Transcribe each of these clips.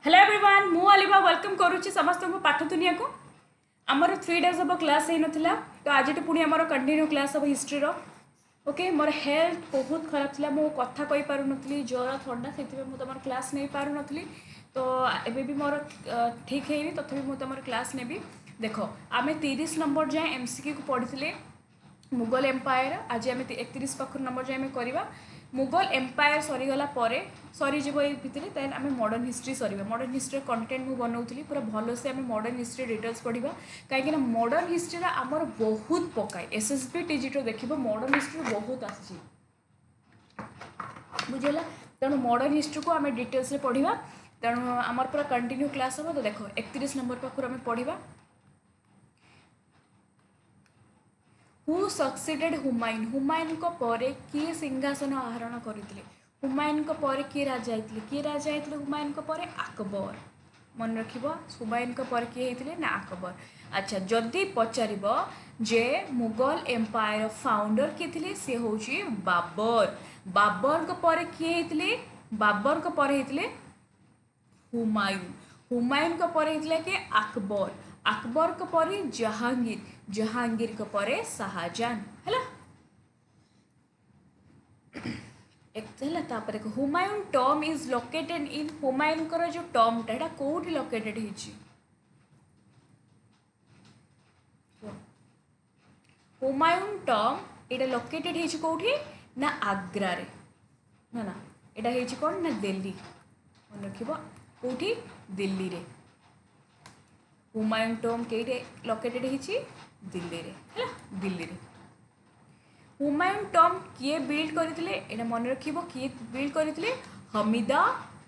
Hello everyone मु अलिबा welcome करुच्ची समस्त को पाठ दुनिया को आमर 3 days हम क्लास हो नाला तो आज पुणी आमर कंटिन्यू क्लास हम हिस्ट्री ओके मोर हेल्थ बहुत खराब थी मो कथा कही पार नी ज्वर थंडा से तुम क्लास नहीं पार नी तो एबे भी मोर ठीक है तथापि मुझे तुम क्लास नेबी देख आम 30 नंबर जाए एमसीक्यू को पढ़ी मुगल एम्पायर आज आम 31 पाखर नंबर जाए आम करवा मुगल एम्पायर सरीगला सरीज भितर देन आम modern history sir modern history content मुझे बनाऊली पूरा भलसे आम मॉडर्न हिस्ट्री डिटेल्स पढ़ा कहीं मॉडर्न हिस्ट्री आमर बहुत पकाए एसएसबी टीजीटी देख मॉडर्न हिस्ट्री बहुत आसी बुझेगा तेणु मॉडर्न हिस्ट्री को आम डिटेल्स पढ़ा तेणु आमर पूरा कंटिन्यू क्लास हम तो देख 31 नंबर पाखर आम पढ़ा हु सक्सीडेड हुमायून हुमायून को परे किए सिंहासन आहरण करते हुमायून को परे किए राजा होते हुमायून को परे अकबर मन रख हुमायून को परे किए होते ना अकबर अच्छा जदि पचार जे मुगल एम्पायर फाउंडर किए थे सी हूँ बाबर बाबर को परे किए होते बाबर को परे होते हुमायून हुमायून को परे होते कि अकबर अकबर को परे जहांगीर जहांगीर को परे शाहजहां है तापर Humayun tomb is located in Humayun कर जो टॉमटा एटा कोठी लोकेटेड हिची हुमायून टॉम एटा लोकेटेड हिची कोठी ना आग्रा रे ना एटा हिची कोन ना दिल्ली मन रखिबो कोठी दिल्ली रे हुमायून टॉम केटे लोकेटेड हिची दिल्ली रे है दिल्ली रे हुमायून टॉम किए बिल्ड करथिले एटा मन रखिबो किए बिल्ड करथिले हमीदा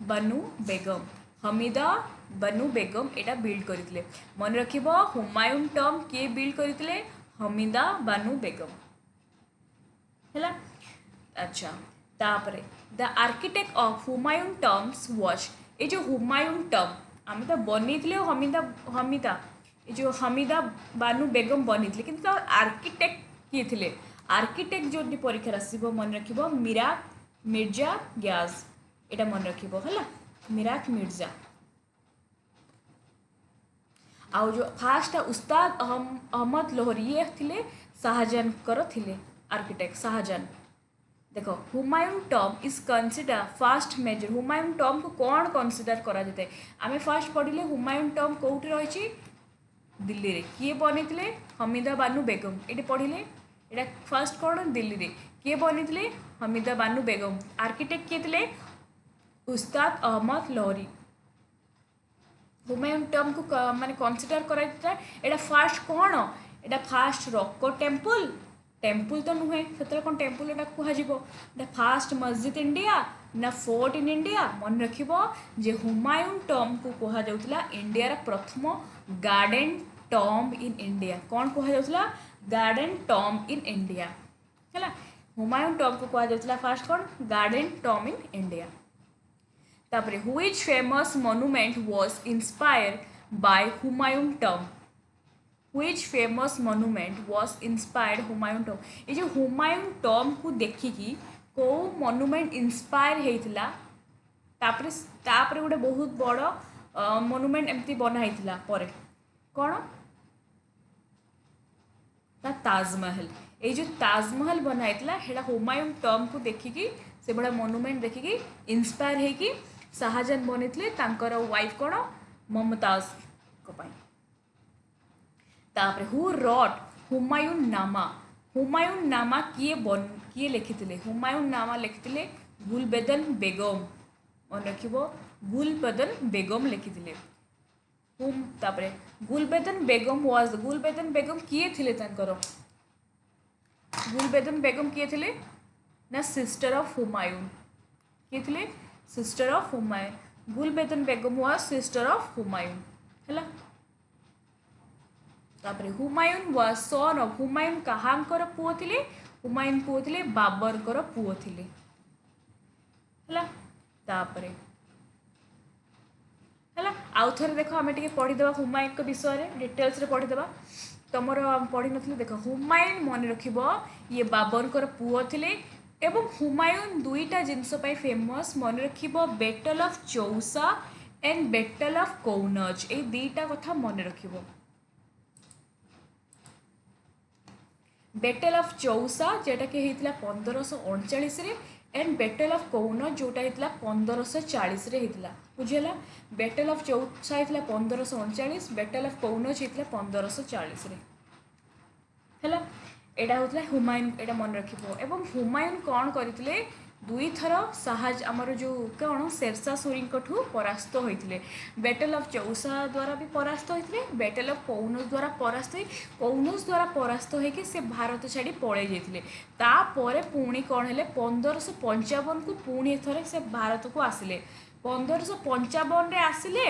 बानु बेगम हमीदा बानु बेगम एटा बिल्ड करथिले मन रखिबो हुमायून टॉम किए बिल्ड करथिले हमीदा बानु बेगम हैला अच्छा तापरे the architect of Humayun Tom's was a जो हुमायून टॉम आम तो बनी हमीदा हमीदा ये जो हमीदा बानु बेगम बनी कि आर्किटेक्ट किए थे आर्किटेक्ट जो परीक्षा आसो मन रख मिराक मिर्जा ग्याज यहाँ मन रखा मिराक मिर्जा आउ जो फास्ट उस्ताद अहमद लोहरी ये थे शाहजहां कर थे आर्किटेक्ट शाहजहां देखो Humayun tomb is consider first major Humayun tomb को कौन कनसीडर करा जाए आम फास्ट पढ़ले हुमायून टॉम कौटी रही दिल्ली रे किए बनी हमीदा बानु बेगम ये पढ़ले यहाँ फास्ट कौन दिल्ली रे किए बनी हमीदा बानु बेगम आर्किटेक्ट किए थे उस्ताद अहमद लोहरी हुमायून टॉम को माने कनसीडर करा यहाँ फास्ट कौन यहाँ फास्ट रॉक टेम्पल टेम्पल तो नुहे से कौन टेम्पल एटा कह फास्ट मस्जिद इंडिया ना फोर्ट इन इंडिया मन रख जे हुमायून टॉम को कहुला इंडिया प्रथम गार्डन टॉम इन इंडिया कौन कहुला गार्डन टॉम इन इंडिया है हुमायून टॉम को कहुला फास्ट कौन गार्डन टॉम इन इंडिया तापर which famous monument was inspire by Humayun tomb which famous monument was inspired Humayun tomb ये जो हुमायून टॉम को देखिकी को मोनुमेंट इंस्पायर होता तापर गोटे बहुत बड़ मोनुमेंट एमती बनाई पर कौन ताजमहल ये जो ताजमहल बनाई है हुमायून टॉम को देखिकी से बड़ा मोनुमेंट देखिकी इंस्पायर होगी शाहजहां बनी वाइफ कौन मुमताज को पाई तापर हु रॉट हुमायून नामा किए लिखी हुमायून नामा लिखी गुलबदन बेगम मन रख गुलबदन बेगम लिखी गुलबदन बेगम किए थे गुलबदन बेगम किए थे ना सिस्टर ऑफ हुमायून किए थे sister of Humayun Gulbadan Begum was sister of Humayun है तापर Humayun was son of Humayun कहांकर पुओ थिले हुमायून पुओ थिले बाबर कर पुओ थिले हला तापर हला आउ थरे देखो हमें टिके पढ़ी देबा हुमायून के विषय रे डिटेल्स रे पढ़ी देबा तमर पढ़ी नथिले देखो हुमायून मन रखिबो ये बाबर कर पुओ थिले एवं हुमायून दुईटा जिनस फेमस मन रखिबो battle of Chausa and battle of Kannauj ए दीटा कथा मन रखिबो बैटल ऑफ चौसा जेटा कि होता 1539 एंड बैटल ऑफ कौनज जोटा होता 1540 होता बुझीगला बैटल ऑफ चौसा होता 1539 बैटल ऑफ कौनज होता 1540 है एटा होता हुमायून एटा मन रखिबो एवं हुमायून कौन करते दुई थर साहज आमर जो कौन शेरशाह सूरी परास्त होते बैटल ऑफ चौसा द्वारा भी परास्त होते बैटल ऑफ कौनज द्वारा परास्त हो कौनज द्वारा परास्त होकर से भारत छाड़ी पड़े जाते तापर पुणी कौन है 1555 को पुणी एथर से भारत को आसिले 1555 आसिले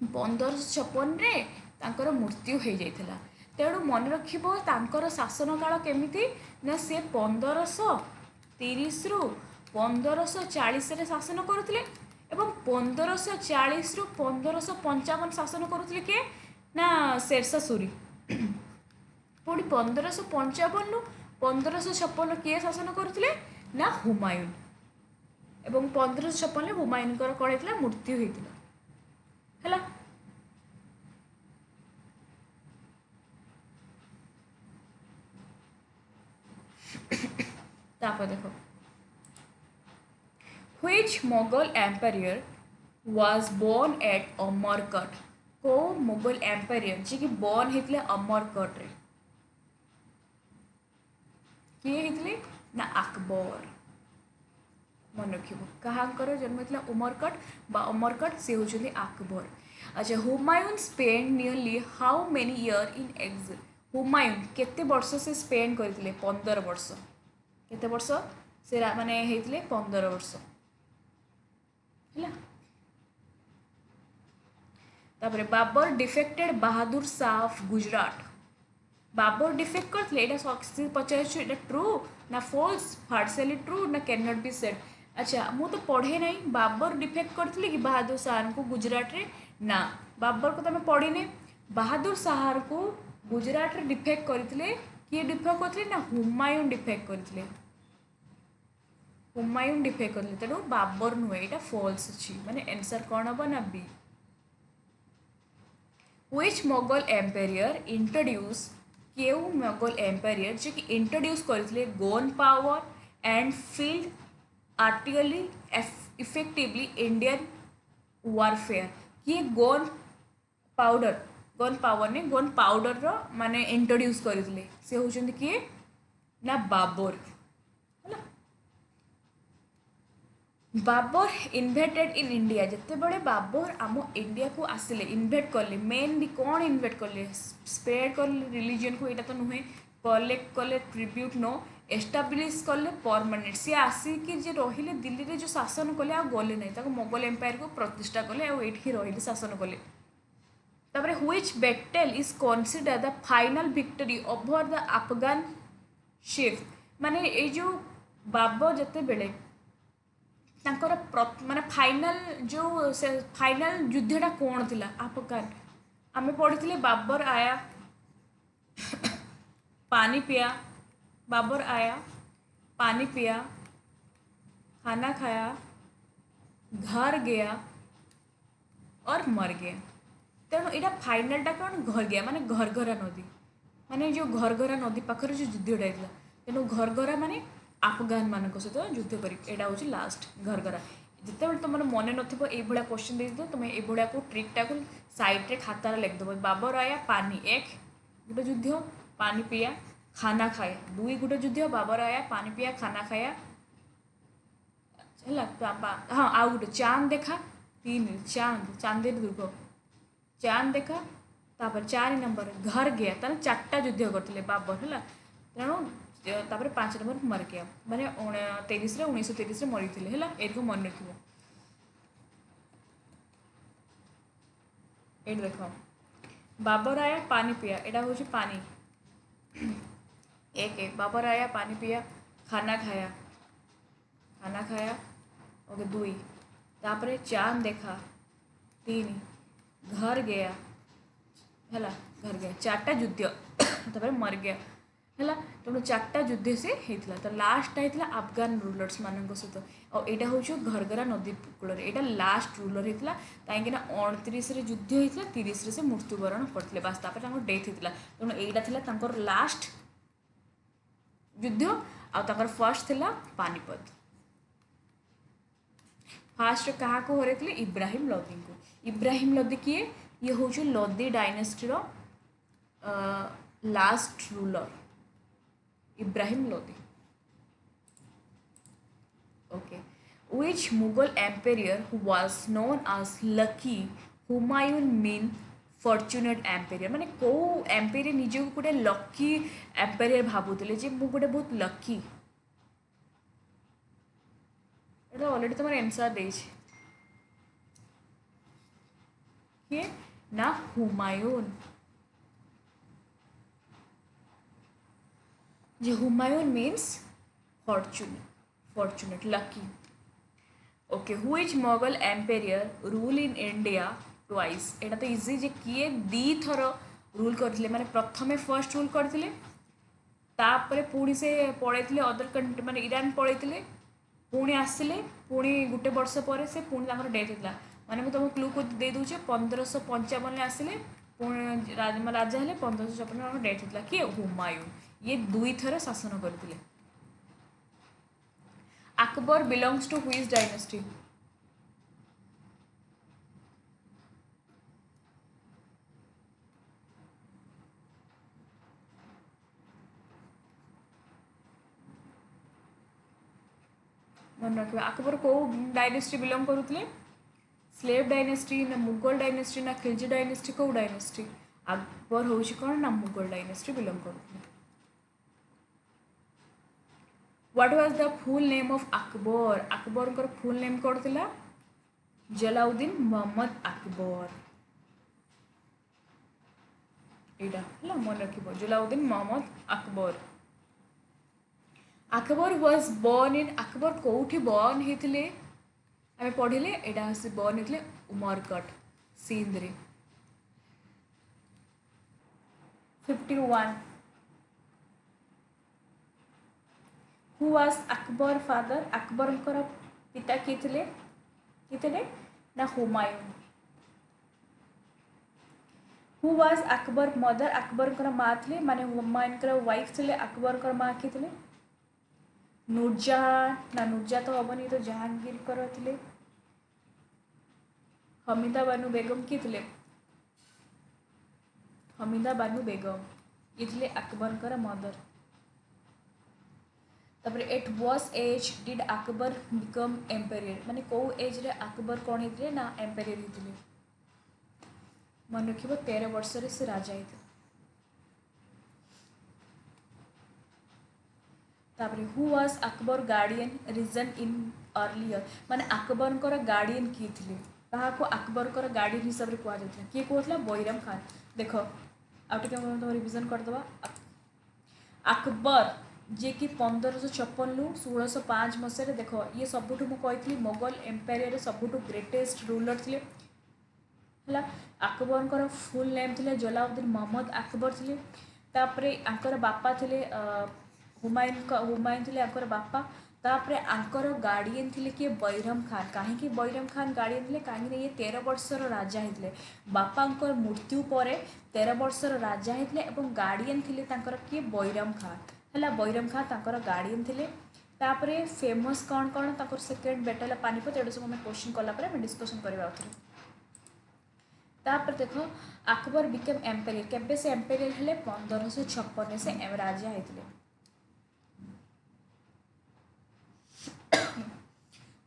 1556 तांकर मृत्यु हो जाता तेणु मन रखिबो तांकर शासन काल केमिति ना से 1530 रु 1540 रे शासन करुले एवं 1540 रु 1555 शासन करुले के ना शेरशाह सूरी पुणी 1555 रु 1556 किए शासन करुले ना हुमायून एवं 1556 हुमायून कौन होता मृत्यु होता है तापर देखो which Mughal empire was born at Amarkot को मुगल एम्पायर जी कि बोर्न होते अमरकट रे किए होते ना अकबर मन रखिबो कहांकर जन्म होता उमरकट बा अमरकट से होचुली अकबर अच्छा Humayun spend nearly how many year in exile Humayun केते वर्ष से स्पेंड करथिले 15 वर्ष केते वर्ष से माने हेतिले 15 वर्ष हैला तापरे Babar defeated Bahadur Shah of Gujarat Babar defeat करथिले एटा सक्सेस पचारछु एटा ट्रू ना फॉल्स पार्शियली ट्रू ना कैन नॉट बी सेड अच्छा मु तो पढ़े नहीं बाबर डिफेक्ट करथिले कि बहादुर शाह को गुजरात रे ना बाबर को तमे पढ़िने बहादुर शाह को गुजरात रे डिफेक्ट करथिले किए डिफेक्ट करथिले ना हुमायून डिफेक्ट करथिले हुमायून डिफेक्ट करथिले तेणु बाबर नुहे एटा फॉल्स अछि माने आंसर कोन हबो ना B which Mughal empire introduce केउ मुगल एम्पायर जे कि इंट्रोड्यूस करथिले gun power and field artillery effectively Indian warfare किए गन पावर ने गन पाउडर रो माने इंट्रोड्यूस करथिले से होचंदी किए ना बाबर हैला बाबर इन्वेटेड इन इंडिया जिते बड़े बाबर आम इंडिया को आसिले इन्वेट कले मेनली कौन इन्वेट कले स्प्रेड कले रिलीजन को यहाँ तो नुहे कलेक्ट कले ट्रिब्यूट नो एस्टाब्लीश कले परमानेंट सी आसिक जे रहिले दिल्ली रे जो शासन कले आ गले नहीं मुगल एम्पायर को प्रतिष्ठा कले आ एठी रहिले शासन कले तापरे which battle is consider the final victory over the Afghan shift माने ए जो बाबर जते बेले तांकर माने फाइनल जो से फाइनल युद्धटा कौन थिला अफगान आमे पढ़ी बाबर आया पानी पिया बाबर आया पानी पिया खाना खाया घर गया और मर गया तेणु यहाँ फाइनलटा कौन घर गया माने घरघरा नदी माने जो घरघरा नदी पाखर जो युद्धटा होता तेणु घरघरा माने अफगान मान सहित युद्ध करा हूँ लास्ट घरघरा जिते तुम मन नथिबो ए भलिया क्वेश्चन दे दो तुम ए भलिया को ट्रिकटा को साइड रे खातार लिखिदेव बाबर आया पानी एक गोटे युद्ध पानी पिया खाना खाया दुई गोटे युद्ध बाबर आया पानी पिया खाना खाया है हाँ आउ गोटे चांद देखा तीन चांद चांदेर दुर्ग चांद देखा तापर 4 नंबर घर गया तार 4टा युद्ध करते बाबर है तेणु तापर 5 नंबर मर गया माने 1923 मरी है एरिको मन रख ये देख बाबर आया पानी पिया यहाँ हूँ पानी एक बाबर आया पानी पिया खाना खाया ओके दुई तापर चांद देखा 3 घर गया है घर गया 4टा युद्ध तापर मर गया है तेणु चार्टा युद्ध से होता तो लास्टा होता अफगान रूलर्स मान सहित और यहाँ हूँ घरघरा नदी कूल यहाँ लास्ट रूलर होता कहीं 29 युद्ध होता 30 से मृत्युवरण करते बास डेथ होता तेणु यहाँ था लास्ट युद्ध आर फर्स्ट थिला पानीपत फास्ट क्या हरई इब्राहिम लोदी को इब्राहिम लोदी किए ये हूँ Lodi dynasty last ruler Ibrahim Lodi okay which Mughal emperor who was known as Lucky Humayun mean fortunate emperor माने को एम्पेरियर निजे को गोटे लकी एम्पेरियर भावुले जे मु गोटे बहुत लकी एटा ऑलरेडी तुम आंसर दे ना हुमायून जे Humayun means fortunate lucky okay which Mughal emperor rule in India twice एटा तो इजी जे किए दी थर रूल करथिले माने प्रथमे फर्स्ट रूल करथिले तापरे पुणी से पळैथिले अदर कंट्री माने ईरान पळैथिले पुणी आसिले पुणी गुटे वर्ष पर से पुणी तांकर डेथ होता माने मैं तुम क्लू को दे दूचे 1555 आसिले पुणी राजा हेले 1556 डेथ होता किए हुमायूं ये दुई थर शासन करथिले Akbar belongs to which dynasty मन रखिए अकबर को डायनेस्टी बिलोंग करुले स्लेव डायनेस्टी ना मुगल डायनेस्टी ना खिलजी डायनेस्टी को डायनेस्टी अकबर हूँ कौन ना मुगल डायनेस्टी बिलोंग करुले what was the full name of Akbar Akbar का फुल नेम कौन थिला जलाउद्दीन मोहम्मद अकबर यहाँ मन रखिए Jalaluddin Mohammad Akbar Akbar was born in Akbar कौटी बॉर्न होते आम पढ़ले यहाँ से बॉर्न होते उमरकट सिंध रे 51 who was Akbar father Akbar पिता किए ना Humayun who was Akbar mother Akbar माँ थे माने हुमायूं वाइफ थे अकबर माँ किए नूरजहां ना नूरजहां तो हेनी तो जहांगीर थे हमीदा बानू बेगम किए थे हमीदा बानू बेगम ये थे अकबर मदर तापर at what age did Akbar become emperor माने को एज रे अकबर कौन होते ना एम्पेरियर होते मन रख 13 वर्ष से राजा होते तापर who was Akbar guardian regent in earlier माने अकबर गार्डियन किए थे कहा अकबर गार्डियन हिसाब से कहुला किए कहला बैरम खान देख आउटे तुम रिविजन करदे अकबर जे कि 1556 रु 1605 मसीह देख ये सबुठ मुझे मोगल एम्पायर सबुठ ग्रेटेस्ट रूलर थे है अकबर फुल नेम थे जलाउद्दीन मोहम्मद अकबर थे तापरे आंकर बापा थे हुमायूं थे आंकर बापा तापरे आंकर गार्डियन थे किए बैरम खान कहीं बैरम खान गार्डियन थे कहीं ये 13 वर्षर राजा होते बापा मृत्यु पर 13 वर्षर राजा होते गार्डियन थे किए बैरम खान है बैरम खान तांकर गार्डियन थे तापरे फेमस कौन कौन तांकर सेकेंड बैटल ऑफ पानीपत एटा सब क्वेश्चन कलापर आम डिस्कसन करवा तापर देख अकबर बिकेम एम्पेरियर केबे से एम्पेरियर हेले 1556 से राजा होते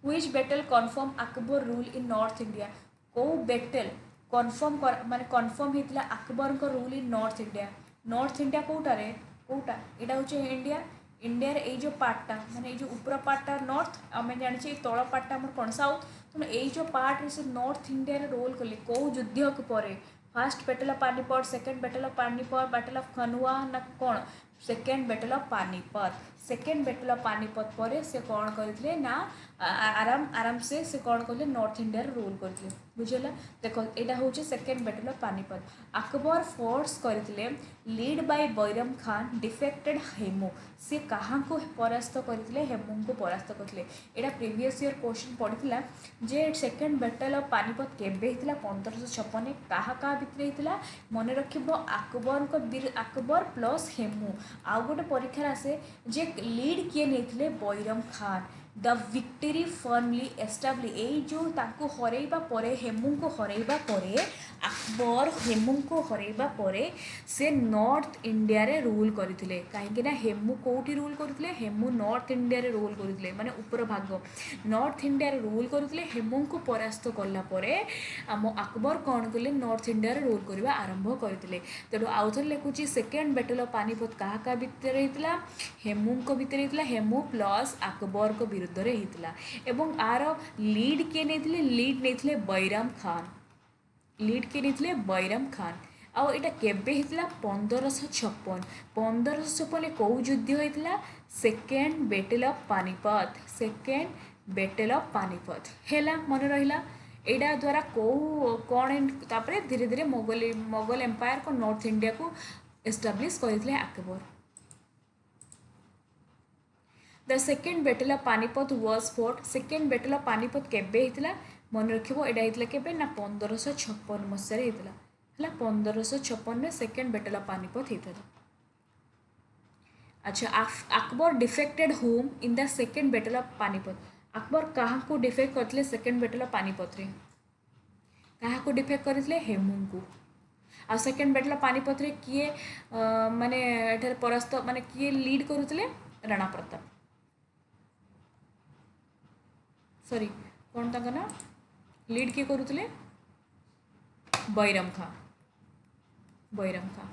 which battle confirm Akbar rule in north India को बैटल कन्फर्म माने कन्फर्म होता Akbar rule in north India कौटारे कौटा यहाँ हूँ इंडिया इंडिया ये जो पार्टा माने जो ऊपर पार्टा नॉर्थ आम जाने तल पार्टा आम कौन साउथ तेणु यही जो पार्ट से नॉर्थ इंडिया रोल कले कौ युद्ध पर fast battle of Panipat second battle of Panipat battle of Khanua ना कौन second battle of Panipat. Second battle of Panipat पर से कौन करते ना आराम आराम से कौन कले नॉर्थ इंडिया रूल करते बुझेगा। देख यहाँ हूँ second battle of Panipat. Akbar force करते led by Bairam Khan defeated Hemu. सी क्या परास्त करते हेमू को परास्त करते। यहाँ प्रीवियस ईयर क्वेश्चन पड़ता जे सेकेंड बैटल ऑफ पानीपत केबे होता 1556 क्या भितर होता मन रख अकबर प्लस हेमू। आउ गोटे परीक्षा आसे जे लीड किए नहीं Bairam Khan the victory firmly established यही जो हरइबा परे हेमू को हरइबा परे अकबर हेमू को हरइबा परे से नॉर्थ इंडिया रे रूल करथिले। काहेकि ना हेमू कोठी रूल करथिले हेमू नॉर्थ इंडिया रे रूल करथिले माने ऊपर भाग नॉर्थ इंडिया रे रूल करथिले हेमू को परास्त कला परे आम अकबर कौन कले नॉर्थ इंडिया रे रूल करबा आरंभ करथिले। तेणु आउ थे लिखुची सेकेंड बैटल ऑफ पानीपत क्या भितर होता हेमू को भितर होता हेमू प्लस अकबर को विरुद्ध रे होता। एवं आर लीड किए नहीं लीड नहीं बैराम खान लीड किए नहीं बैराम खान। आउ यहाँ केबे होता 1556 1556 कौ युद्ध होता second battle of Panipat. Second battle of Panipat है मन रहा यहाँ द्वारा कौ कौन तापर धीरे धीरे मोगल एम्पायर को नॉर्थ इंडिया को एस्टाब्लीश करते Akbar. The second battle of Panipat was fort. Second battle of Panipat केबे होता मन रखिबो एडा होता केबे ना 1556 मसीह होता है 1556 सेकेंड बैटल ऑफ पानीपत होता। अच्छा Akbar defected home in the second battle of Panipat. Akbar कहाँ को डिफेक्ट करते सेकेंड बैटल ऑफ पानीपत रे क्या को डिफेक्ट करते हेमू को। आ सेकेंड बैटल ऑफ पानीपत रे किए माने एठार परास्त माने किए लीड करुले राणा प्रताप सॉरी कौन तक ना लीड किए करुले बैरम खां बैरम खां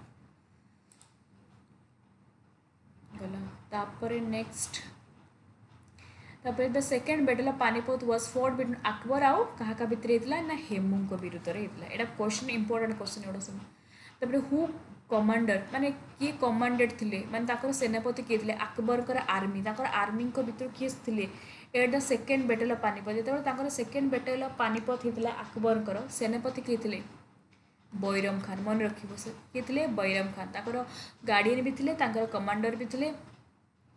गला तापर नेक्स्ट तापर the second battle of Panipat was fought between Akbar आउ क्या भितर होता ना हेमू को विरुद्ध रे होता। यहाँ क्वेश्चन इंपोर्टेंट क्वेश्चन एगुड़ा सब। तापर हु कमांडर माने किए कमांडेड थिले माने सेनापति किए थे अकबर आर्मी आर्मी भितर किए थे at the second battle of Panipat जो सेकेंड बैटल ऑफ पानीपत होता अकबर सेनापति किए थे बैरम खान मन रखिबो से किए थे बैरम खान गार्डियन भी थे कमांडर भी थे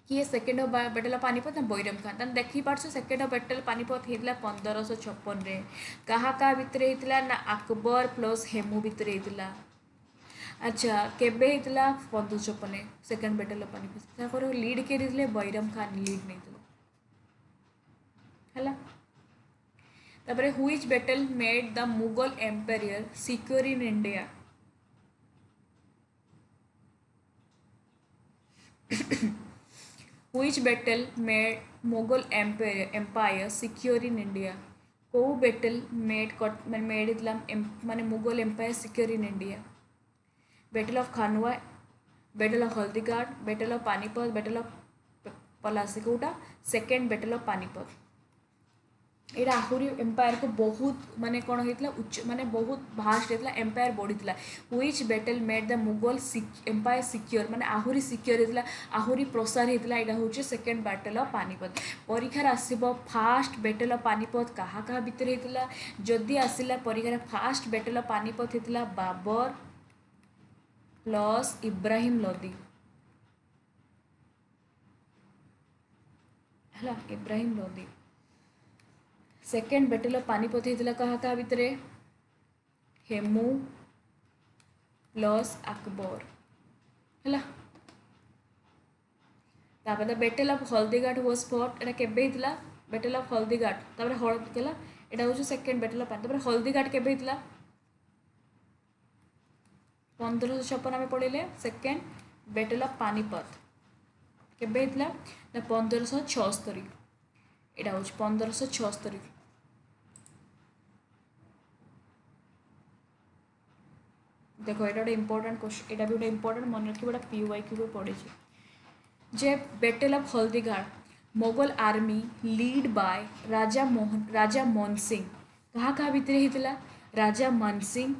किए सेकेंड बैटल ऑफ पानीपत ना बैरम खान तब देखी पार्छ सेकेंड बैटल पानीपत होता 1556 क्या भितर होता ना अकबर प्लस हेमू भितर होता। अच्छा केबे होता 1556 second battle of Panipat lead किए बैरम खान लीड नहीं है। तापर which battle made the Mughal empire secure in India. Which battle made Mughal empire secure in India को बैटल मेड माने Mughal empire secure in India. Battle of Khanwa battle of Haldighat battle of Panipat battle of Plassey कोटा second battle of Panipat. यहाँ आहरी empire को बहुत माने कौन होता उच्च माने बहुत भास्ट होता एम्पायर बढ़ीला। Which battle made the Mughal empire secure माने आहरी सिक्योर होता आहरी प्रसार होता। यहाँ हूँ सेकेंड बैटल ऑफ पानीपत। परीक्षार आसब फास्ट बैटल ऑफ पानीपत क्या भितर होता जदि आसला परीक्षार फास्ट बैटल ऑफ पानीपत होता बाबर प्लस इब्राहिम लोदी है Ibrahim Lodi. Second battle of Panipat होता क्या भितर हेमू प्लस अकबर है। तापर battle of Haldighat was fought एटा केबे होता बैटल ऑफ हल्दीघाट तापर हल्दीला यहाँ हूँ सेकेंड बैटल ऑफ पानी हल्दीघाट केबे होता 1556 आम पढ़े। सेकेंड बैटल ऑफ पानीपत केबे होता 1576 यहाँ हूँ 1576। देखो ये गोटे इंपोर्टेंट क्वेश्चन यहाँ भी गोटे इंपोर्टेंट मन रखिए गोटे PYQ पड़े जे battle of Haldighat Mughal army led by Raja Man Singh क्या भितर होता राजा मान सिंह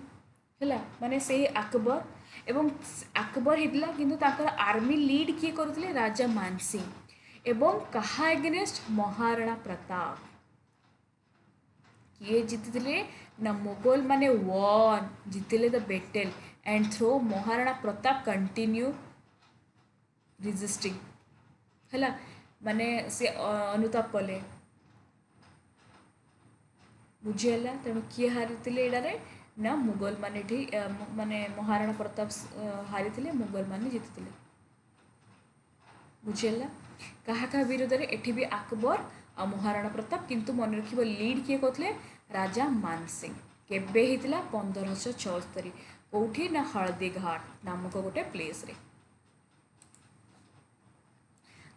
है माने से अकबर एवं अकबर होता कि आर्मी लीड किए करुले राजा मानसिंह एवं कहा एगेनेस्ट महाराणा प्रताप किए जीति ना मुगल माने वन जीतिले the battle and though Maharana Pratap continue resisting है माने से अनुताप कले बुझीगला तेणु किए हारी एटारे ना मुगल माने माने महाराणा प्रताप हारी मुगल माने जीति बुझीगला क्या विरोध में एठी भी अकबर आ महाराणा प्रताप किंतु मन रख लीड किए कहते राजा मानसिंह केबे होता 1574 कौटी ना हल्दीघाट नामक गोटे प्लेस रे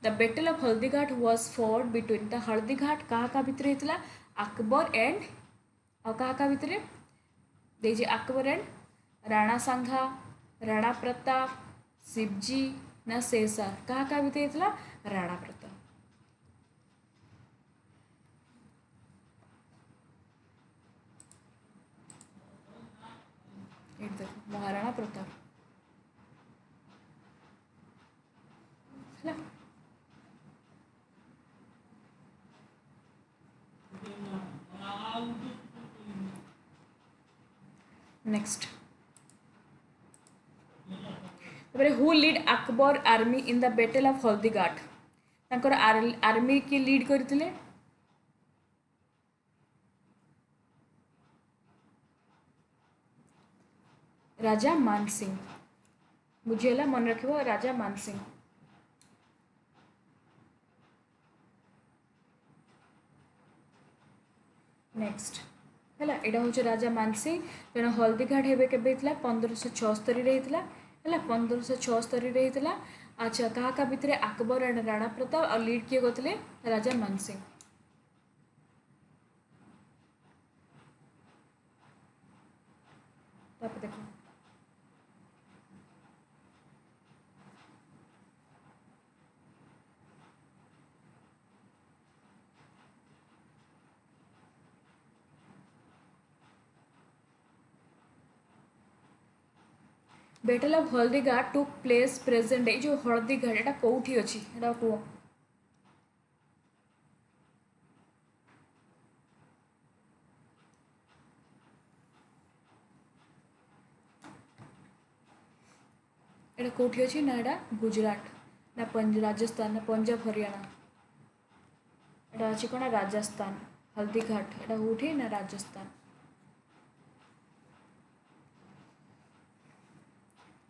the battle of Haldighat was fought between the Haldighat क्या भितर होता अकबर एंड क्या भितर देखिए अकबर एंड राणा सांघा राणा प्रताप शिवजी ना शेषार क्या भितर होता राणा प्रताप महाराणा प्रताप है next who lead Akbar army in the battle of Haldighat तांकर आर्मी की लीड करथिले राजा मानसिंह बुझीगला मन रख राजा मानसिंह नेक्स्ट है यहाँ हूँ राजा मानसिंह तेणु हल्दीघाट हे के 1576 है 1576 होता अच्छा क्या भितर अकबर एंड राणा प्रताप और लीड किए करते राजा मानसिंह देखो battle of Haldighat took place present day जो हल्दीघाट एटा कौटी अच्छी एटा कह एटा कौटी अच्छी ना एटा गुजरात ना राजस्थान ना पंजाब हरियाणा एटा अच्छी कौन राजस्थान हल्दीघाट एटा कौटी ना राजस्थान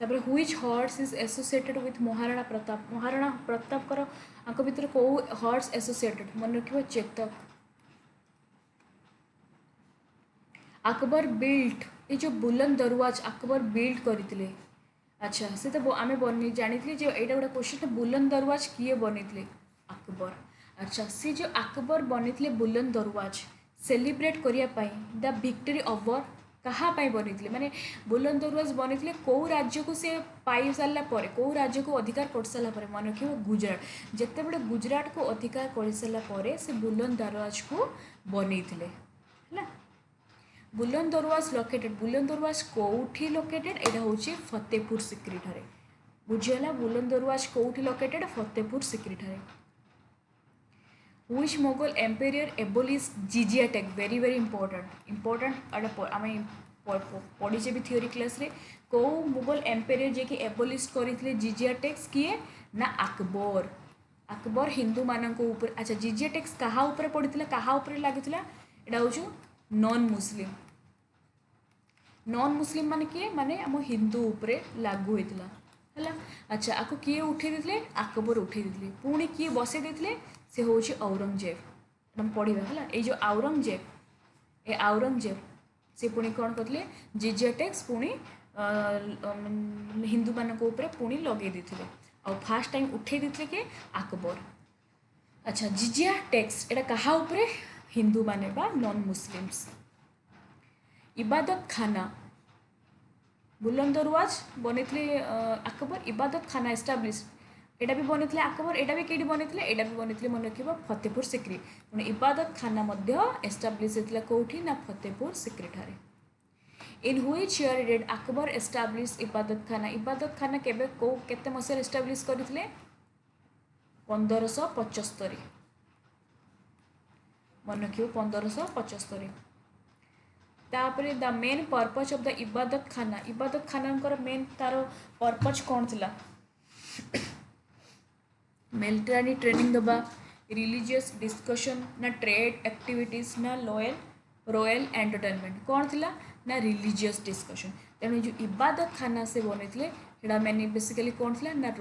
तापर which horse is associated with Maharana Pratap कर आंक भितर को हॉर्स एसोसिएटेड मन रखिबो चेतक अकबर बिल्ट ये जो बुलंद दरवाज अकबर बिल्ट करथिले अच्छा से तो आम बनी जानी जो यहाँ गोटे क्वेश्चन बुलंद दरवाज किए बनी अकबर अच्छा से जो अकबर बनी बुलंद दरवाज सेलिब्रेट करने द विक्टरी ओवर कहाँ बनी माने बुलंद दरवाज बनी कौ राज्य को सी पाई सारापर कौ राज्य को अधिकार कर सारापर मन रख गुजरात जिते बड़े गुजरात को अधिकार कर सारापर से बुलंद दरवाज को बनी है बुलंद दरवाज लोकेटेड बुलंद दरवाज कौटी लोकेटेड यहाँ हूँ फतेहपुर सिक्री ठारे बुझीगला बुलंद दरवाज कौटी लोकेटेड फतेहपुर सिक्री ठारे which Mughal emperor abolish jizya tax very very important आम पढ़ीचे भी थियोरी क्लास रे कौ मुगल एम्पेरियर जे कि एबोलिश करते जिजिया टैक्स किए ना अकबर हिंदू मानक ऊपर अच्छा जिजिया टैक्स कहा ऊपर पड़ता कहा ऊपर लगी यहाँ हूँ नॉन मुस्लिम माने किए माने आम हिंदू उपरे लागू होता है अच्छा आपको किए उठे देते अकबर उठे देते पुणी किए बसई देते से हूँ औरंगजेब तुम पढ़ा है ये जो औरंगजेब से पुणी कौन करते जिजिया टैक्स पुणी हिंदू मानक ऊपर पुणी लगे देते और फास्ट टाइम उठे देते कि अकबर अच्छा जिजिया टैक्स एटा कहा ऊपर हिंदू माने बा नॉन मुस्लिम्स इबादत खाना बुलंद दरवाज बनी अकबर इबादत खाना एस्टाब्लीश एटा भी बनी अकबर एटा भी कहीं बनी एटा भी बनी मन रख फतेहपुर सिक्री तेणु इबादत खाना एस्टाब्लीश होता कौटी ना फतेहपुर सिक्री ठारे in which year did Akbar establish Ibadat Khana केबे को केते मसिया एस्टाब्लिश करथिले 1575 मन रखियो 1575 तापर the main purpose of the इबादत खाना मेन तार पर्पज कौन थिला मिलिटरी ट्रेनिंग दबा रिलीजियस डिस्कशन ना ट्रेड एक्टिविटीज ना रॉयल एंटरटेनमेंट कौन थिला ना रिलीजियस डिस्कशन तेणु जो इबादत खाना से बने मैंने बेसिकली कौन थिला ना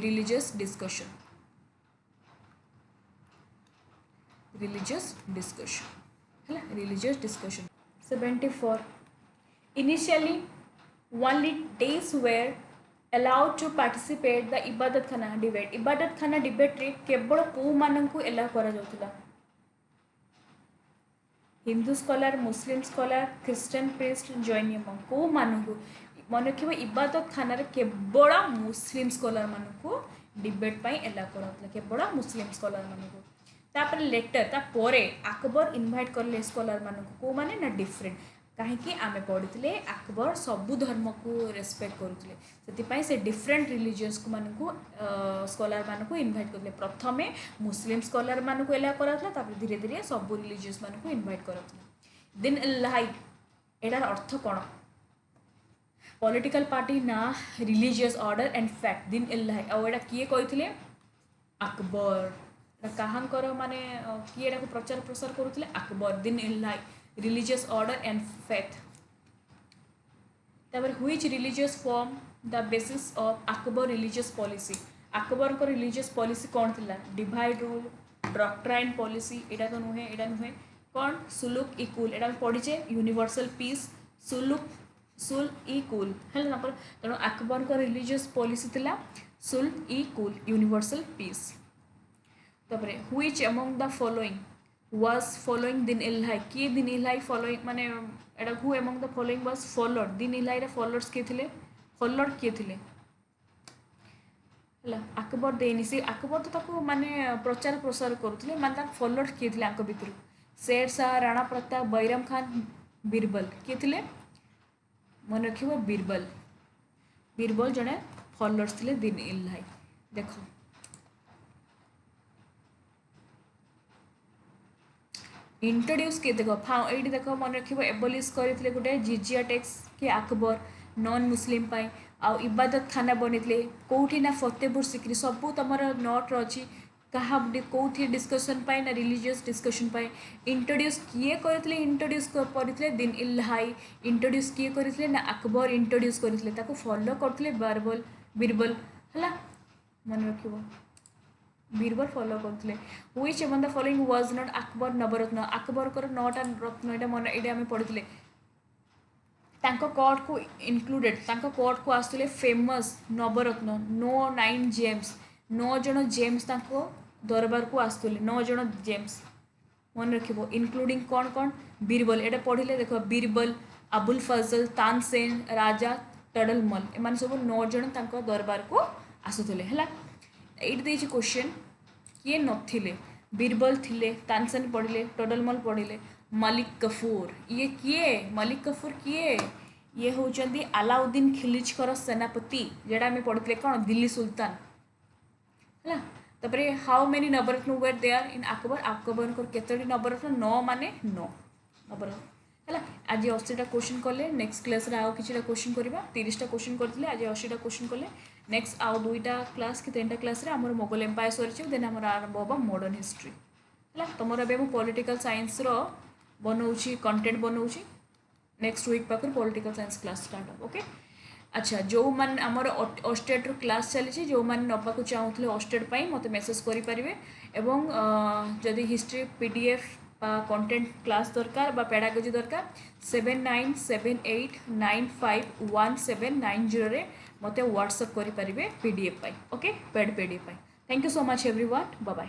रिलीजियस डिस्कशन है religious discussion 74 initially only days were allowed to participate the इबादत खाना डिबेट रे केवल को माननकु एला करा जाउतला Hindu scholar Muslim scholar Christian priest Jain monk को माननकु मन रखिबो इबादत खाना रे केवल मुस्लिम स्कॉलर माननकु डिबेट पई एला कराउतला केवल मुस्लिम स्कॉलर माननकु तापर लेटर ता परे अकबर इनवाइट करले स्कॉलर माननकु को माने ना डिफरेंट कहीं आमे पढ़ी अकबर सबु धर्म को रेस्पेक्ट करुले से डिफरेंट रिलीजियस को मानू स्कॉलर मानू इनवाइट करते प्रथमे मुस्लिम स्कॉलर मानू एला करा धीरे धीरे सबु रिलीजियस मानू इनवाइट करा दिन एटार अर्थ कौन पॉलिटिकल पार्टी ना रिलीजियस ऑर्डर एंड फैक्ट दिन एटा किए कही अकबर कहांकर माने किए को प्रचार प्रसार करुले अकबर दिन religious order and faith तापर which religious form the basis of Akbar religious policy Akbar को religious policy कौन थिला divide rule doctrine policy एटा तो नुहे कौन सुलुक इक्वल एटा पढ़ीचे यूनिवर्सल पीस सुल इक्वल है ना तेणु अकबर को religious policy थिला सुल इक्वल यूनिवर्सल पीस तापर which among the following was following दिन किए दिन following माने एटा who among the following was followed दिन रे followers किए थिले followed किए थिले हला अकबर देनी से अकबर तो ताको माने प्रचार प्रसार करूथिले माने ता followed किए थिले आंक भितर शेर शाह राणा प्रताप बैरम खान बीरबल किए थिले मन रखिबो बीरबल जने followers थिले दिन देखो इंट्रोड्यूस किए देख ये देख मन रखिए एबोलिश करते गोटे जिजिया टैक्स कि अकबर नॉन मुस्लिम पाई आ इबादत खाना बनी कौटी ना फतेहपुर सिक्री सबू तुम नोट रही क्या कौटी डिस्कसन पाई ना रिलीजियस डिस्कसन पाई इंट्रोड्यूस किए करते इंट्रोड्यूस करते दिन इंट्रोड्यूस किए करते ना अकबर इंट्रोड्यूस करते फॉलो करते बीरबल है मन रख बीरबल फॉलो करते which among the following was not Akbar Navratna Akbar को 9टा रत्न एटा मन एटा आम पढ़ी कोर्ट को इनक्लूडेड कोर्ट को आसुले फेमस नवरत्न 9 जेम्स 9 जन जेम्स दरबार को आसुले 9 जन जेम्स मन रखिबो इंक्लूडिंग कौन कौन बीरबल एटा पढ़िले देखो बीरबल अबुल फजल तानसेन राजा टडलमल एमान सब 9 जन दरबार को आसुले है ये देछि क्वेश्चन किए नथिले बीरबल थिले तानसेन पढ़िले टडलमल पढ़िले मलिक कफूर ये किए मलिक कफूर किए ये होचंदी अलाउद्दीन खिलजी सेनापति जेड़ा आम पढ़ते कौन दिल्ली सुल्तान है तापर how many Navratna were there in Akbar को केतोटी नवरत्न 9 माने 9 नवरत्न है आज 80टा क्वेश्चन कले नेक्स्ट क्लास रे आउ किछटा क्वेश्चन करबा 30टा क्वेश्चन करथिले आज 80टा क्वेश्चन कले नेक्स्ट आउ 2टा क्लास कि 3टा क्लास रे हमर मोगल एम्पायर सरिछ देन हमर आरंभ होबा मॉडर्न हिस्ट्री है तुमर एबे पॉलिटिकल साइंस रो बनौछि कंटेंट बनौछि नेक्स्ट वीक पाकर पॉलिटिकल साइंस क्लास स्टार्ट हो ओके अच्छा जो मान आमर ऑस्टेट रो क्लास चली जो मान नबा को चाहूले ऑस्टेट पाई मते मेसेज करि परिबे एवं जदि हिस्ट्री पीडीएफ बा कंटेंट क्लास दरकार बा पेडागोजी दरकार 7978951790 रे मते व्हाट्सएप करि परिबे पीडीएफ पाई ओके पेड पीडीएफ पाई thank you so much everyone bye bye.